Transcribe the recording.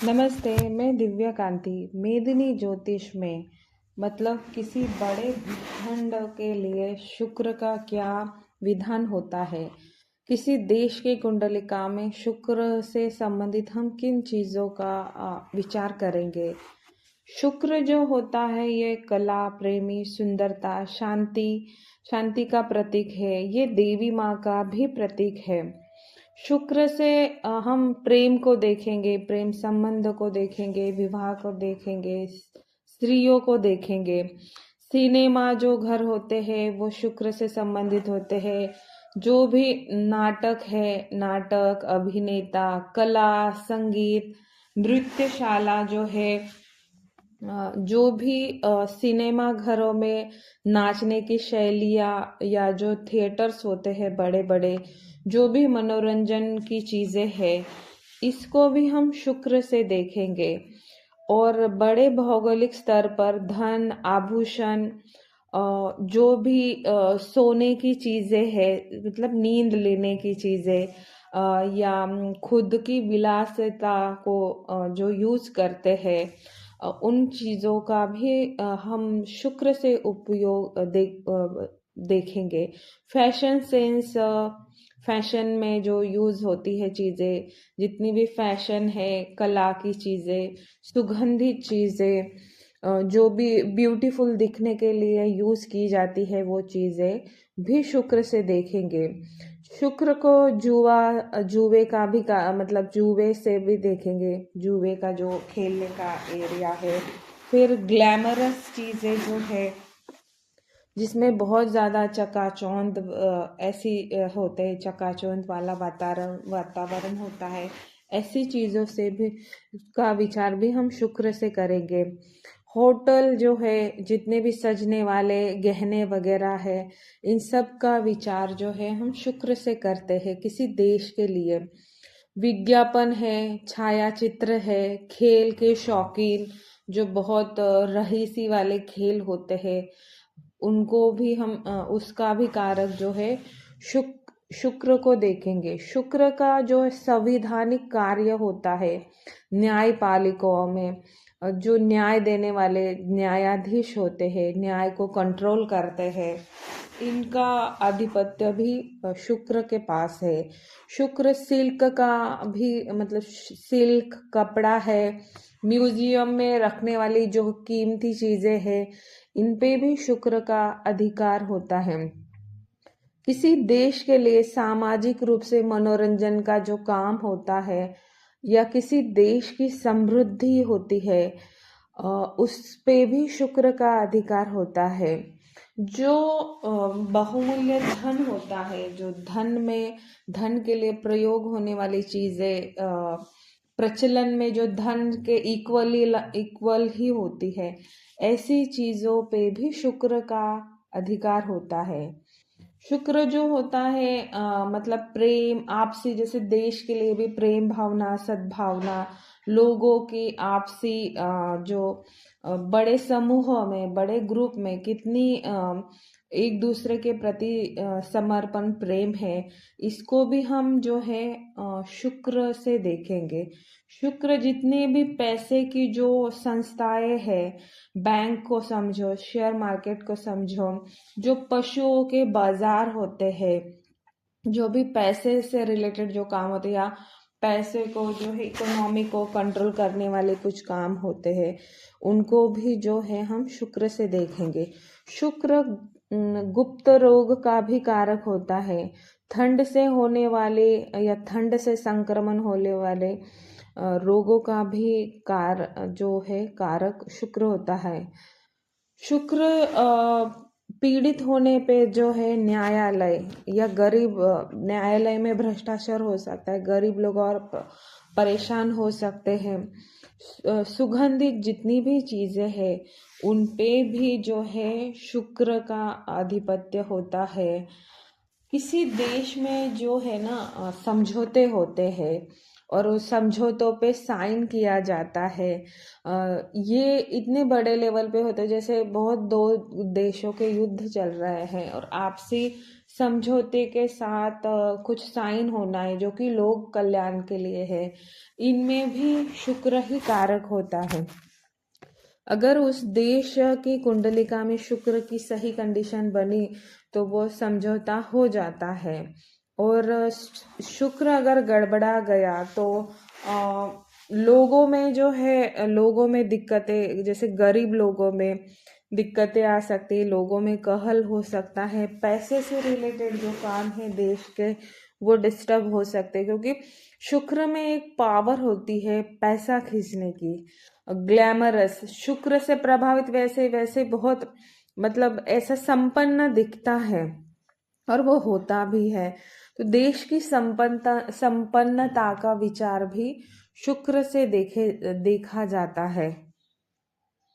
नमस्ते, मैं दिव्या कांति। मेदिनी ज्योतिष में मतलब किसी बड़े भूखंड के लिए शुक्र का क्या विधान होता है। किसी देश के कुंडलिका में शुक्र से संबंधित हम किन चीज़ों का विचार करेंगे। शुक्र जो होता है ये कला, प्रेमी, सुंदरता, शांति का प्रतीक है। ये देवी माँ का भी प्रतीक है। शुक्र से हम प्रेम को देखेंगे, प्रेम संबंध को देखेंगे, विवाह को देखेंगे, स्त्रियों को देखेंगे। सिनेमा जो घर होते हैं वो शुक्र से संबंधित होते हैं। जो भी नाटक है, नाटक, अभिनेता, कला, संगीत, नृत्यशाला जो है, जो भी सिनेमा घरों में नाचने की शैलियाँ या जो थिएटर्स होते हैं बड़े बड़े, जो भी मनोरंजन की चीज़ें हैं, इसको भी हम शुक्र से देखेंगे। और बड़े भौगोलिक स्तर पर धन, आभूषण, जो भी सोने की चीज़ें हैं, मतलब नींद लेने की चीज़ें, या खुद की विलासिता को जो यूज़ करते हैं, उन चीज़ों का भी हम शुक्र से उपयोग देखेंगे। फैशन सेंस, फैशन में जो यूज़ होती है चीज़ें, जितनी भी फैशन है, कला की चीज़ें, सुगंधित चीज़ें, जो भी ब्यूटीफुल दिखने के लिए यूज़ की जाती है वो चीज़ें भी शुक्र से देखेंगे। शुक्र को जुए का भी मतलब जुए से भी देखेंगे, जुए का जो खेलने का एरिया है। फिर ग्लैमरस चीज़ें जो है जिसमें बहुत ज़्यादा चकाचौंध ऐसी होते हैं, चकाचौंध वाला वातावरण होता है। ऐसी चीज़ों से भी का विचार भी हम शुक्र से करेंगे। होटल जो है, जितने भी सजने वाले गहने वगैरह है, इन सब का विचार जो है हम शुक्र से करते हैं किसी देश के लिए। विज्ञापन है, छाया चित्र है, खेल के शौकीन जो बहुत रईसी वाले खेल होते हैं, उनको भी हम उसका भी कारक जो है शुक्र को देखेंगे। शुक्र का जो संविधानिक कार्य होता है, न्यायपालिकाओं में जो न्याय देने वाले न्यायाधीश होते हैं, न्याय को कंट्रोल करते हैं, इनका आधिपत्य भी शुक्र के पास है। शुक्र सिल्क का भी मतलब सिल्क कपड़ा है, म्यूजियम में रखने वाली जो कीमती चीजें हैं, इन पे भी शुक्र का अधिकार होता है। किसी देश के लिए सामाजिक रूप से मनोरंजन का जो काम होता है या किसी देश की समृद्धि होती है, उस पे भी शुक्र का अधिकार होता है। जो बहुमूल्य धन होता है, जो धन के लिए प्रयोग होने वाली चीजें, प्रचलन में जो धन के इक्वल ही होती है, ऐसी चीजों पे भी शुक्र का अधिकार होता है। शुक्र जो होता है मतलब प्रेम, आपसी, जैसे देश के लिए भी प्रेम भावना, सद्भावना, लोगों की आपसी जो बड़े समूहों में, बड़े ग्रुप में कितनी एक दूसरे के प्रति समर्पण प्रेम है, इसको भी हम जो है शुक्र से देखेंगे। शुक्र जितने भी पैसे की जो संस्थाएं है, बैंक को समझो, शेयर मार्केट को समझो, जो पशुओं के बाजार होते हैं, जो भी पैसे से रिलेटेड जो काम होते हैं, या पैसे को जो है इकोनॉमी को कंट्रोल करने वाले कुछ काम होते हैं, उनको भी जो है हम शुक्र से देखेंगे। शुक्र गुप्त रोग का भी कारक होता है। ठंड से होने वाले या ठंड से संक्रमण होने वाले रोगों का भी जो है कारक शुक्र होता है। शुक्र पीड़ित होने पे जो है न्यायालय या गरीब, न्यायालय में भ्रष्टाचार हो सकता है, गरीब लोग और परेशान हो सकते हैं। सुगंधित जितनी भी चीजें हैं, उन पे भी जो है शुक्र का आधिपत्य होता है। किसी देश में जो है ना समझौते होते हैं और उस समझौतों पे साइन किया जाता है, ये इतने बड़े लेवल पे होते हैं, जैसे बहुत दो देशों के युद्ध चल रहे हैं और आपसी समझौते के साथ कुछ साइन होना है जो कि लोक कल्याण के लिए है, इनमें भी शुक्र ही कारक होता है। अगर उस देश की कुंडलिका में शुक्र की सही कंडीशन बनी तो वो समझौता हो जाता है। और शुक्र अगर गड़बड़ा गया तो लोगों में जो है, लोगों में दिक्कतें, जैसे गरीब लोगों में दिक्कतें आ सकती है, लोगों में कहल हो सकता है, पैसे से रिलेटेड जो काम है देश के वो डिस्टर्ब हो सकते हैं, क्योंकि शुक्र में एक पावर होती है पैसा खींचने की, ग्लैमरस, शुक्र से प्रभावित वैसे वैसे बहुत मतलब ऐसा संपन्न दिखता है और वो होता भी है। तो देश की संपन्नता का विचार भी शुक्र से देखा जाता है।